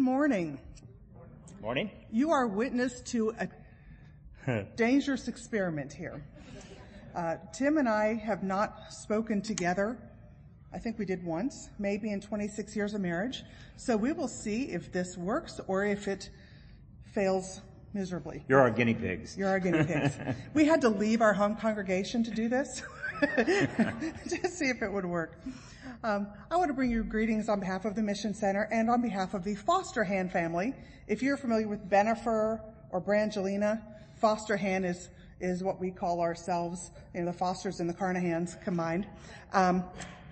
morning. Morning. You are witness to a dangerous experiment here. Tim and I have not spoken together. I think we did once, maybe in 26 years of marriage. So we will see if this works or if it fails miserably. You're our guinea pigs. You're our guinea pigs. We had to leave our home congregation to do this to see if it would work. I want to bring you greetings on behalf of the Mission Center and on behalf of the Foster-Hand family. If you're familiar with Benifer or Brangelina, Foster-Hand is what we call ourselves, the Fosters and the Carnahans combined.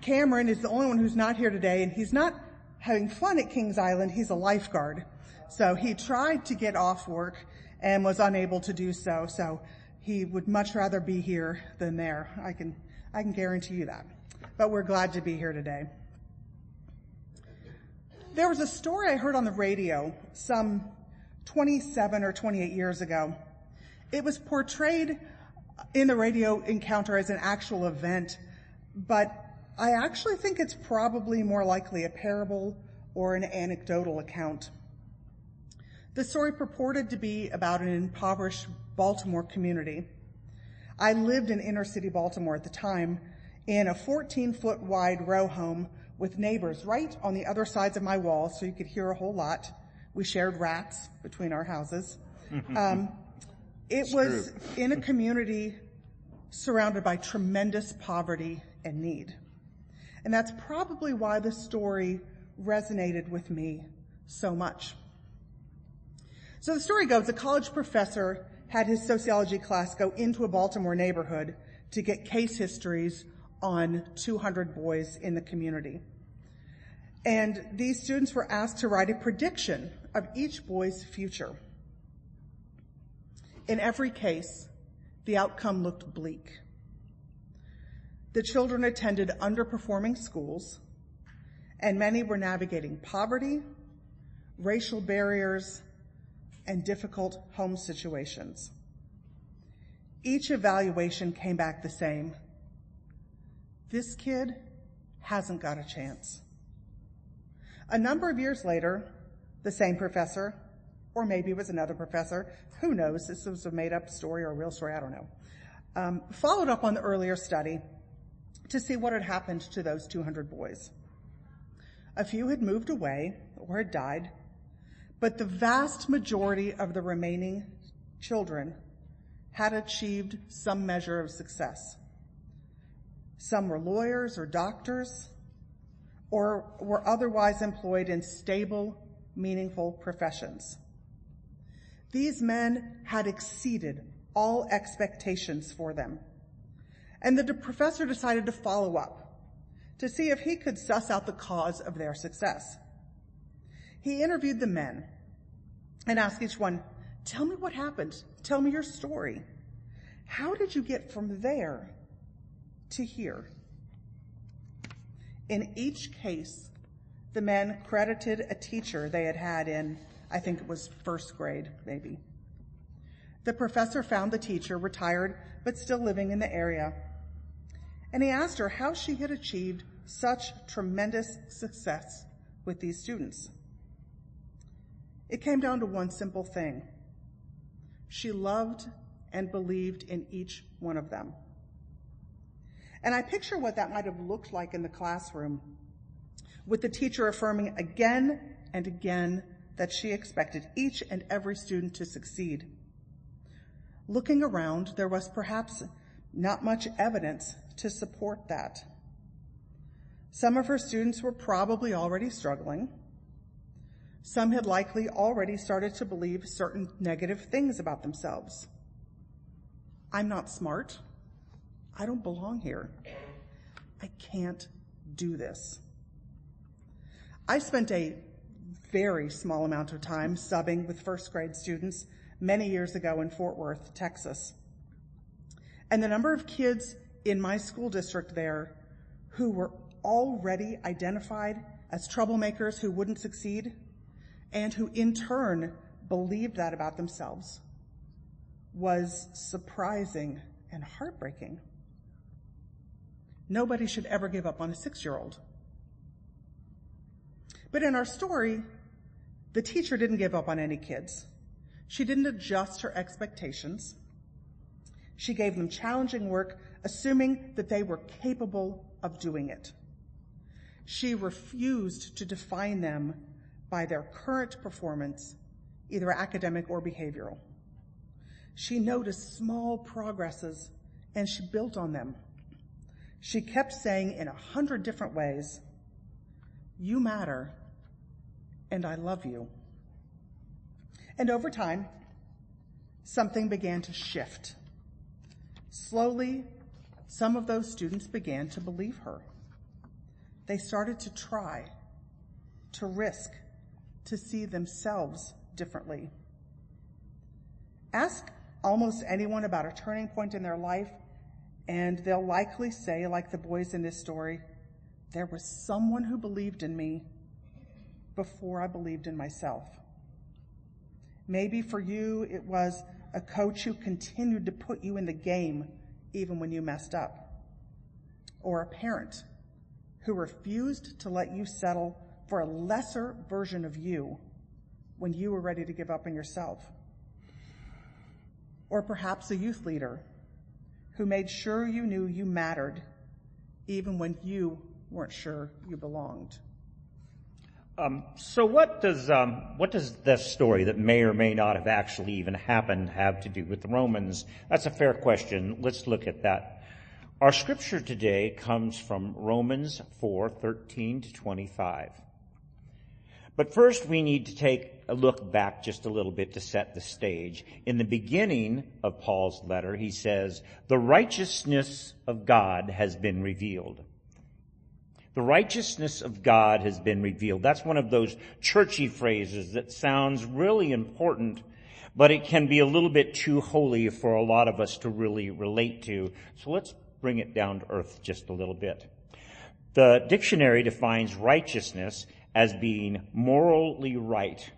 Cameron is the only one who's not here today, and he's not having fun at Kings Island. He's a lifeguard. So he tried to get off work and was unable to do so. So he would much rather be here than there. I can guarantee you that. But we're glad to be here today. There was a story I heard on the radio some 27 or 28 years ago. It was portrayed in the radio encounter as an actual event, but I actually think it's probably more likely a parable or an anecdotal account. The story purported to be about an impoverished Baltimore community. I lived in inner city Baltimore at the time in a 14-foot wide row home with neighbors right on the other sides of my wall, so you could hear a whole lot. We shared rats between our houses. It was in a community surrounded by tremendous poverty and need. And that's probably why the story resonated with me so much. So the story goes, a college professor had his sociology class go into a Baltimore neighborhood to get case histories on 200 boys in the community. And these students were asked to write a prediction of each boy's future. In every case, the outcome looked bleak. The children attended underperforming schools, and many were navigating poverty, racial barriers, and difficult home situations. Each evaluation came back the same. This kid hasn't got a chance. A number of years later, the same professor, or maybe it was another professor, who knows, this was a made-up story or a real story, I don't know, followed up on the earlier study to see what had happened to those 200 boys. A few had moved away or had died, but the vast majority of the remaining children had achieved some measure of success. Some were lawyers or doctors, or were otherwise employed in stable, meaningful professions. These men had exceeded all expectations for them. And the professor decided to follow up to see if he could suss out the cause of their success. He interviewed the men and asked each one, "Tell me what happened. Tell me your story. How did you get from there to here?" In each case, the men credited a teacher they had had in, I think it was first grade, maybe. The professor found the teacher, retired, but still living in the area. And he asked her how she had achieved such tremendous success with these students. It came down to one simple thing. She loved and believed in each one of them. And I picture what that might have looked like in the classroom, with the teacher affirming again and again that she expected each and every student to succeed. Looking around, there was perhaps not much evidence to support that. Some of her students were probably already struggling. Some had likely already started to believe certain negative things about themselves. I'm not smart. I don't belong here. I can't do this. I spent a very small amount of time subbing with first grade students many years ago in Fort Worth, Texas. And the number of kids in my school district there who were already identified as troublemakers who wouldn't succeed and who in turn believed that about themselves was surprising and heartbreaking. Nobody should ever give up on a 6-year-old. But in our story, The teacher didn't give up on any kids. She didn't adjust her expectations. She gave them challenging work, assuming that they were capable of doing it. She refused to define them by their current performance, either academic or behavioral. She noticed small progresses and she built on them. She kept saying in 100 different ways, "You matter, and I love you." And over time, something began to shift. Slowly, some of those students began to believe her. They started to try, to risk, to see themselves differently. Ask almost anyone about a turning point in their life, and they'll likely say, like the boys in this story, "There was someone who believed in me before I believed in myself." Maybe for you, it was a coach who continued to put you in the game even when you messed up. Or a parent who refused to let you settle for a lesser version of you when you were ready to give up on yourself. Or perhaps a youth leader who made sure you knew you mattered even when you weren't sure you belonged. So what does this story that may or may not have actually even happened have to do with the Romans? That's a fair question. Let's look at that. Our scripture today comes from Romans 4:13 to 25. But first we need to take a look back just a little bit to set the stage. In the beginning of Paul's letter, he says, "The righteousness of God has been revealed." The righteousness of God has been revealed. That's one of those churchy phrases that sounds really important, but it can be a little bit too holy for a lot of us to really relate to. So let's bring it down to earth just a little bit. The dictionary defines righteousness as being morally right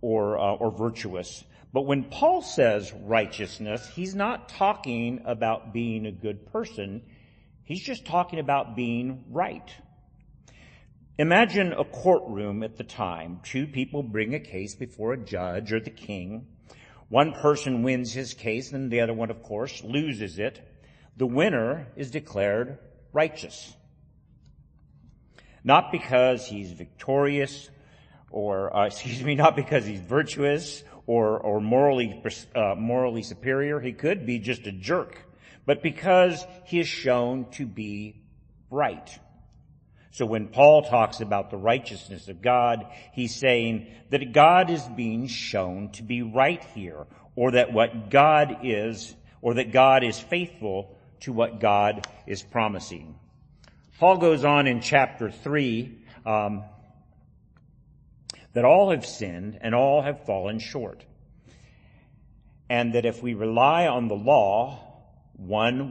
or virtuous. But when Paul says righteousness, he's not talking about being a good person. He's just talking about being right. Imagine a courtroom at the time. Two people bring a case before a judge or the king. One person wins his case and the other one, of course, loses it. The winner is declared righteous. Not because he's victorious not because he's virtuous or morally superior. He could be just a jerk, but because he is shown to be right. So when Paul talks about the righteousness of God, he's saying that God is being shown to be right here, or that God is faithful to what God is promising. Paul goes on in chapter 3, that all have sinned and all have fallen short. And that if we rely on the law, no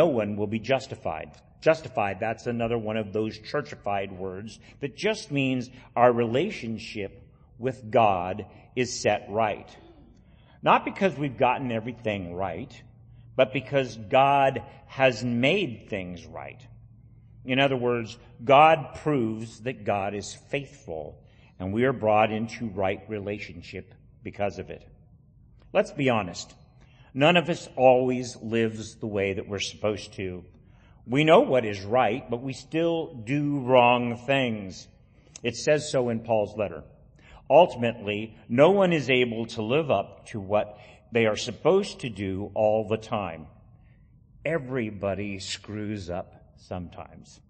one will be justified. Justified, that's another one of those churchified words that just means our relationship with God is set right. Not because we've gotten everything right, but because God has made things right. In other words, God proves that God is faithful, and we are brought into right relationship because of it. Let's be honest. None of us always lives the way that we're supposed to. We know what is right, but we still do wrong things. It says so in Paul's letter. Ultimately, no one is able to live up to what they are supposed to do all the time. Everybody screws up sometimes.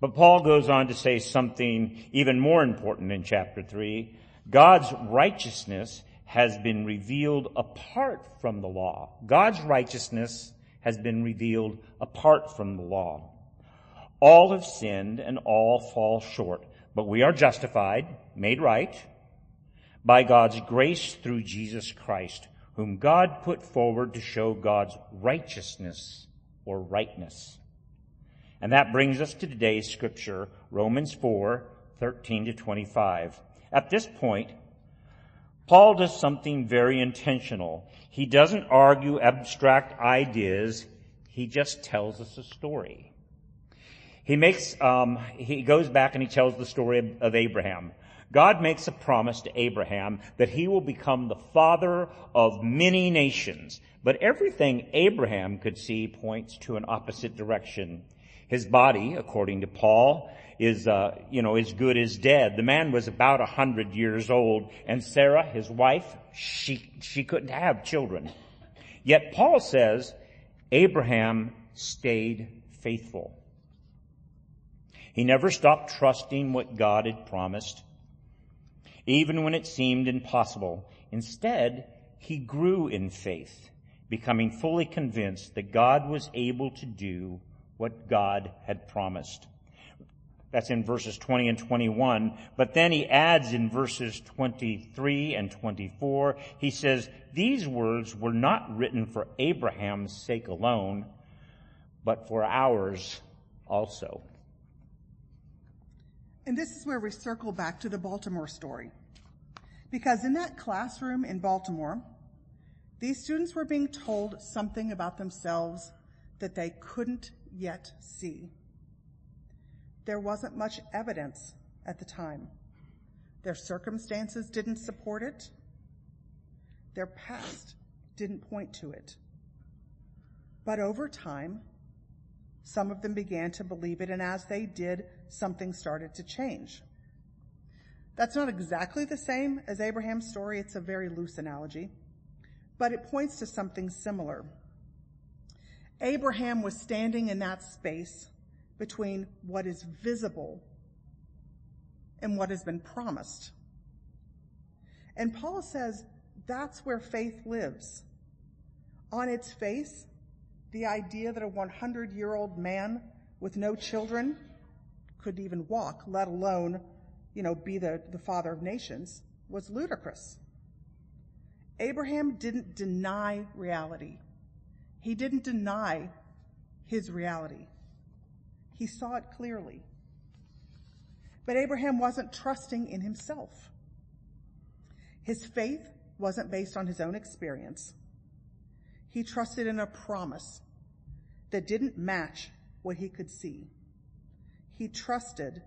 But Paul goes on to say something even more important in chapter 3. God's righteousness has been revealed apart from the law. God's righteousness has been revealed apart from the law. All have sinned and all fall short, but we are justified, made right, by God's grace through Jesus Christ, whom God put forward to show God's righteousness or rightness. And that brings us to today's scripture, Romans 4:13 to 25. At this point, Paul does something very intentional. He doesn't argue abstract ideas. He just tells us a story. He goes back and he tells the story of Abraham. God makes a promise to Abraham that he will become the father of many nations. But everything Abraham could see points to an opposite direction. His body, according to Paul, is good as dead. The man was about 100 years old, and Sarah, his wife, she couldn't have children. Yet Paul says Abraham stayed faithful. He never stopped trusting what God had promised, even when it seemed impossible. Instead, he grew in faith, becoming fully convinced that God was able to do what God had promised. That's in verses 20 and 21. But then he adds in verses 23 and 24, he says, "These words were not written for Abraham's sake alone, but for ours also." And this is where we circle back to the Baltimore story. Because in that classroom in Baltimore, these students were being told something about themselves that they couldn't yet see. There wasn't much evidence at the time. Their circumstances didn't support it. Their past didn't point to it. But over time, some of them began to believe it, and as they did, something started to change. That's not exactly the same as Abraham's story. It's a very loose analogy, but it points to something similar. Abraham was standing in that space between what is visible and what has been promised. And Paul says that's where faith lives. On its face, the idea that a 100-year-old man with no children could even walk, let alone, be the father of nations, was ludicrous. Abraham didn't deny reality. He didn't deny his reality. He saw it clearly. But Abraham wasn't trusting in himself. His faith wasn't based on his own experience. He trusted in a promise that didn't match what he could see. He trusted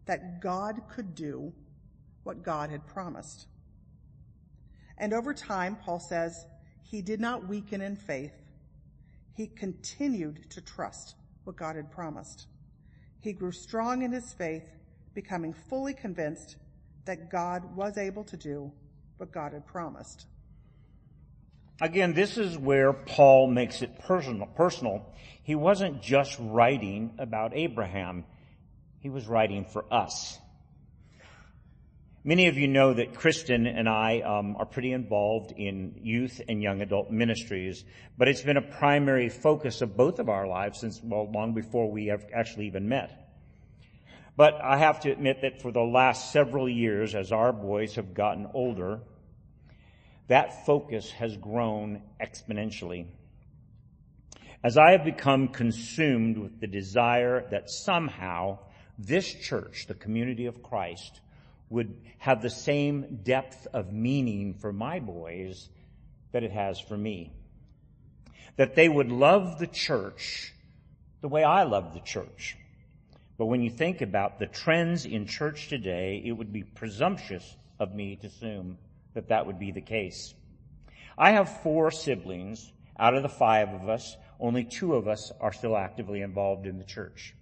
that God could do what God had promised. And over time, Paul says, he did not weaken in faith. He continued to trust what God had promised. He grew strong in his faith, becoming fully convinced that God was able to do what God had promised. Again, this is where Paul makes it personal. He wasn't just writing about Abraham. He was writing for us. Many of you know that Kristen and I are pretty involved in youth and young adult ministries, but it's been a primary focus of both of our lives since, long before we have actually even met. But I have to admit that for the last several years, as our boys have gotten older, that focus has grown exponentially. As I have become consumed with the desire that somehow this church, the community of Christ, would have the same depth of meaning for my boys that it has for me. That they would love the church the way I love the church. But when you think about the trends in church today, it would be presumptuous of me to assume that that would be the case. I have 4 siblings. Out of the 5 of us, only 2 of us are still actively involved in the church.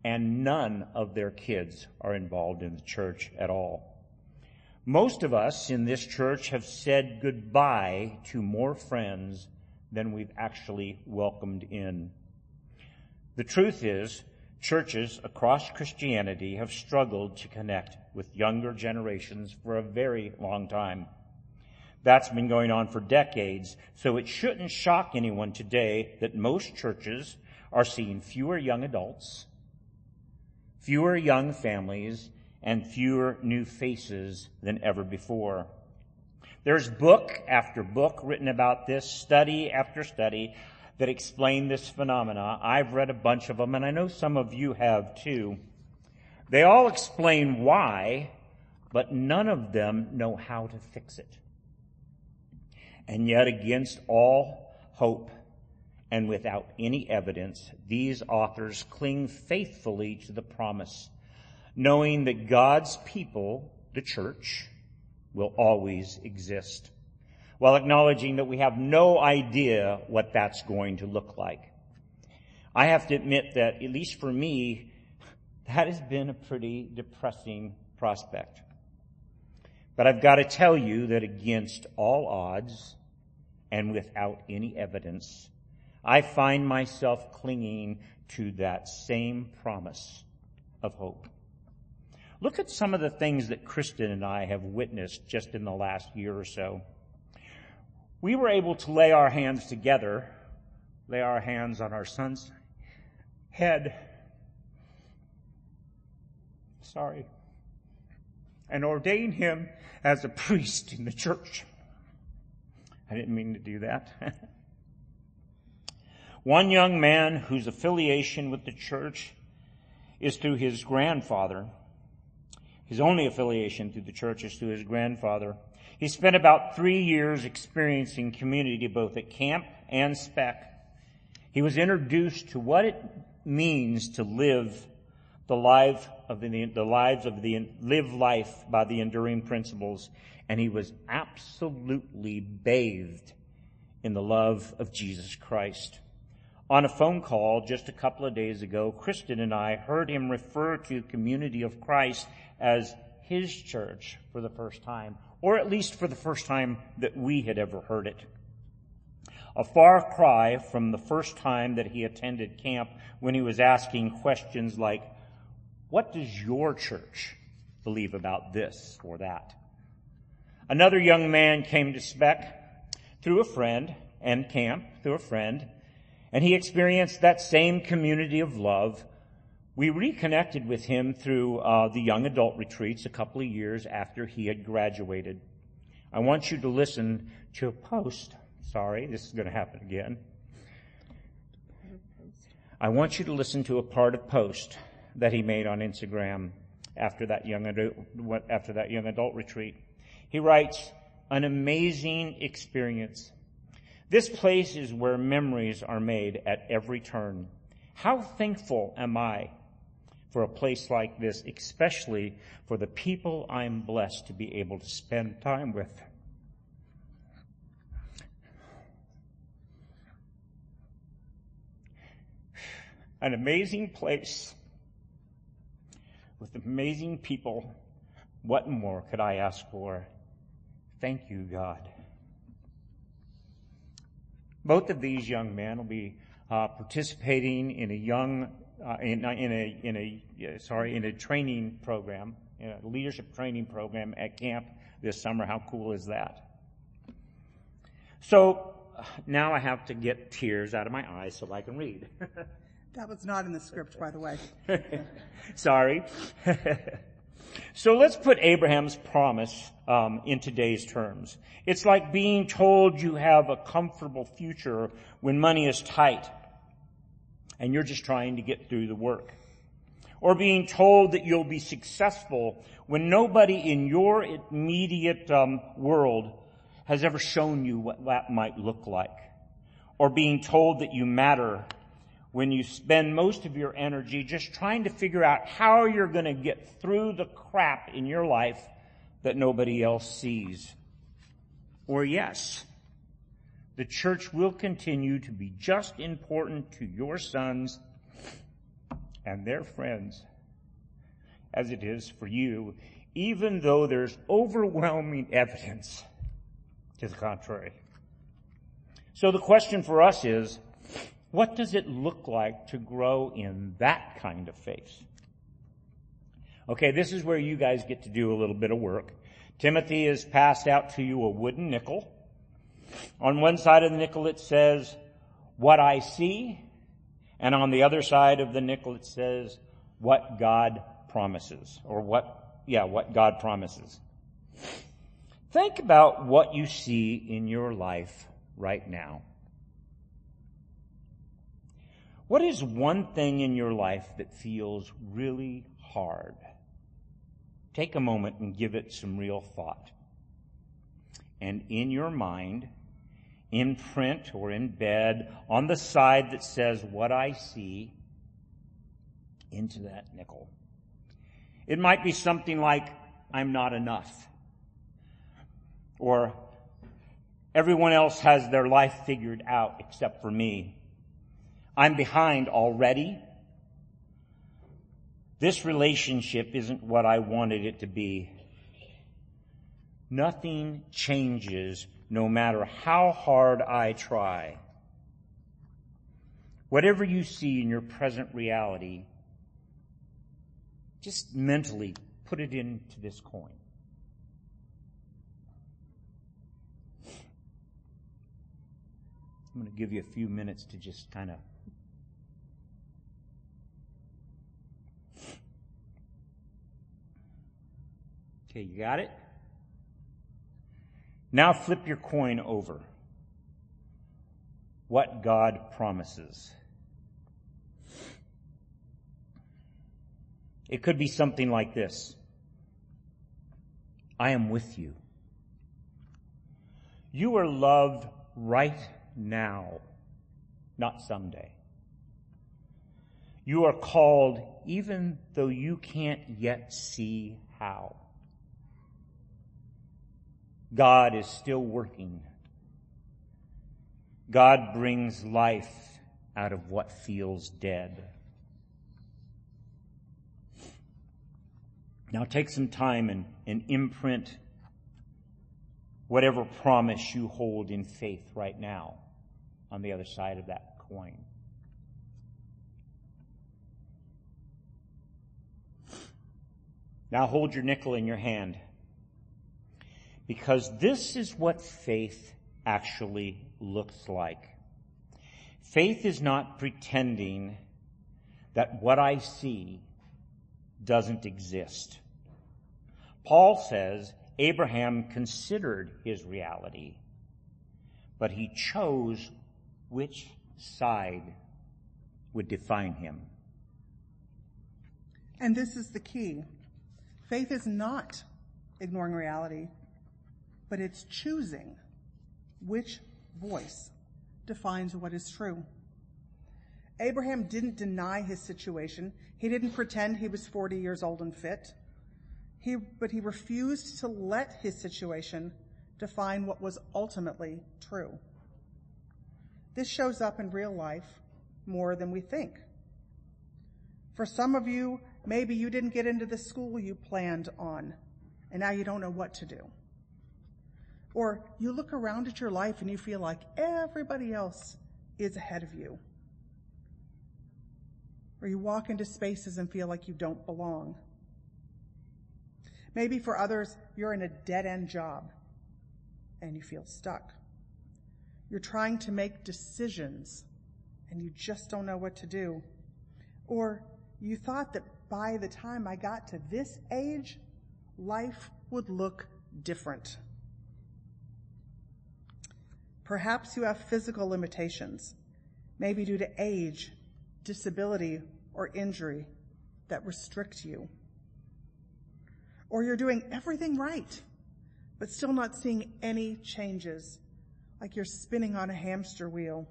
And none of their kids are involved in the church at all. Most of us in this church have said goodbye to more friends than we've actually welcomed in. The truth is, churches across Christianity have struggled to connect with younger generations for a very long time. That's been going on for decades, so it shouldn't shock anyone today that most churches are seeing fewer young adults, fewer young families, and fewer new faces than ever before. There's book after book written about this, study after study, that explain this phenomena. I've read a bunch of them, and I know some of you have too. They all explain why, but none of them know how to fix it. And yet, against all hope and without any evidence, these authors cling faithfully to the promise, knowing that God's people, the church, will always exist, while acknowledging that we have no idea what that's going to look like. I have to admit that, at least for me, that has been a pretty depressing prospect. But I've got to tell you that against all odds and without any evidence, I find myself clinging to that same promise of hope. Look at some of the things that Kristen and I have witnessed just in the last year or so. We were able to lay our hands together, lay our hands on our son's head, and ordain him as a priest in the church. I didn't mean to do that. One young man whose affiliation with the church is through his grandfather. His only affiliation through the church is through his grandfather. He spent about 3 years experiencing community both at camp and spec. He was introduced to what it means to live live life by the enduring principles, and he was absolutely bathed in the love of Jesus Christ. On a phone call just a couple of days ago, Kristen and I heard him refer to Community of Christ as his church for the first time, or at least for the first time that we had ever heard it. A far cry from the first time that he attended camp, when he was asking questions like, what does your church believe about this or that? Another young man came to spec through a friend, and camp through a friend, and he experienced that same community of love. We reconnected with him through the young adult retreats a couple of years after he had graduated. I want you to listen to a post. Sorry, this is going to happen again. I want you to listen to a part of post that he made on Instagram after that young adult retreat. He writes, "An amazing experience. This place is where memories are made at every turn. How thankful am I for a place like this, especially for the people I'm blessed to be able to spend time with." An amazing place with amazing people. What more could I ask for? Thank you, God. Both of these young men will be participating in a training program, in a leadership training program at camp this summer. How cool is that? So now I have to get tears out of my eyes so I can read. That was not in the script, by the way. Sorry. So let's put Abraham's promise in today's terms. It's like being told you have a comfortable future when money is tight and you're just trying to get through the work. Or being told that you'll be successful when nobody in your immediate world has ever shown you what that might look like. Or being told that you matter when you spend most of your energy just trying to figure out how you're going to get through the crap in your life that nobody else sees. Or yes, the church will continue to be just important to your sons and their friends as it is for you, even though there's overwhelming evidence to the contrary. So the question for us is, what does it look like to grow in that kind of faith? Okay, this is where you guys get to do a little bit of work. Timothy has passed out to you a wooden nickel. On one side of the nickel it says, "What I see," and on the other side of the nickel it says, "What God promises," or what God promises. Think about what you see in your life right now. What is one thing in your life that feels really hard? Take a moment and give it some real thought. And in your mind, in print or in bed on the side that says what I see into that nickel. It might be something like, I'm not enough. Or everyone else has their life figured out except for me. I'm behind already. This relationship isn't what I wanted it to be. Nothing changes no matter how hard I try. Whatever you see in your present reality, just mentally put it into this coin. I'm going to give you a few minutes to just kind of okay, you got it? Now flip your coin over. What God promises. It could be something like this. I am with you. You are loved right now, not someday. You are called even though you can't yet see how. God is still working. God brings life out of what feels dead. Now take some time and imprint whatever promise you hold in faith right now on the other side of that coin. Now hold your nickel in your hand, because this is what faith actually looks like. Faith is not pretending that what I see doesn't exist. Paul says Abraham considered his reality, but he chose which side would define him. And this is the key. Faith is not ignoring reality, but it's choosing which voice defines what is true. Abraham didn't deny his situation. He didn't pretend he was 40 years old and fit. But he refused to let his situation define what was ultimately true. This shows up in real life more than we think. For some of you, maybe you didn't get into the school you planned on, and now you don't know what to do. Or you look around at your life and you feel like everybody else is ahead of you. Or you walk into spaces and feel like you don't belong. Maybe for others, you're in a dead-end job and you feel stuck. You're trying to make decisions and you just don't know what to do. Or you thought that by the time I got to this age, life would look different. Perhaps you have physical limitations, maybe due to age, disability, or injury that restrict you. Or you're doing everything right, but still not seeing any changes, like you're spinning on a hamster wheel.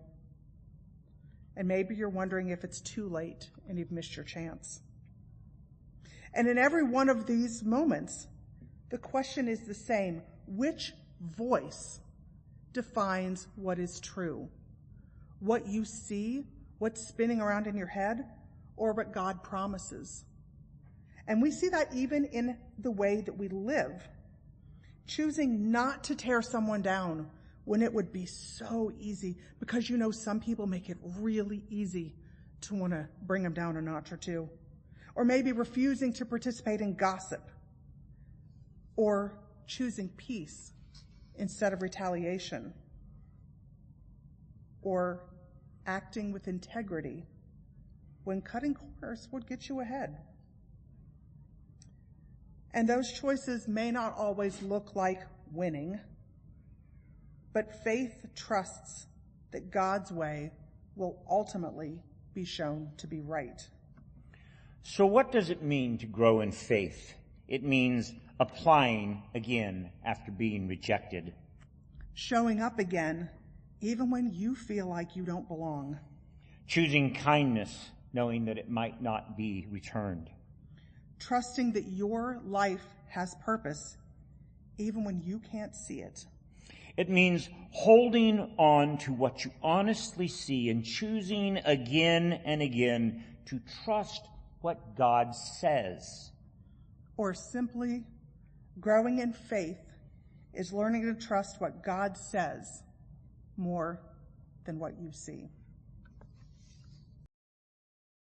And maybe you're wondering if it's too late and you've missed your chance. And in every one of these moments, the question is the same. Which voice defines what is true? What you see, what's spinning around in your head, or what God promises? And we see that even in the way that we live. Choosing not to tear someone down when it would be so easy, because you know some people make it really easy to want to bring them down a notch or two. Or maybe refusing to participate in gossip. Or choosing peace instead of retaliation. Or acting with integrity when cutting corners would get you ahead. And those choices may not always look like winning, but faith trusts that God's way will ultimately be shown to be right. So what does it mean to grow in faith? It means applying again after being rejected. Showing up again even when you feel like you don't belong. Choosing kindness, knowing that it might not be returned. Trusting that your life has purpose, even when you can't see it. It means holding on to what you honestly see and choosing again and again to trust what God says. Or simply, growing in faith is learning to trust what God says more than what you see.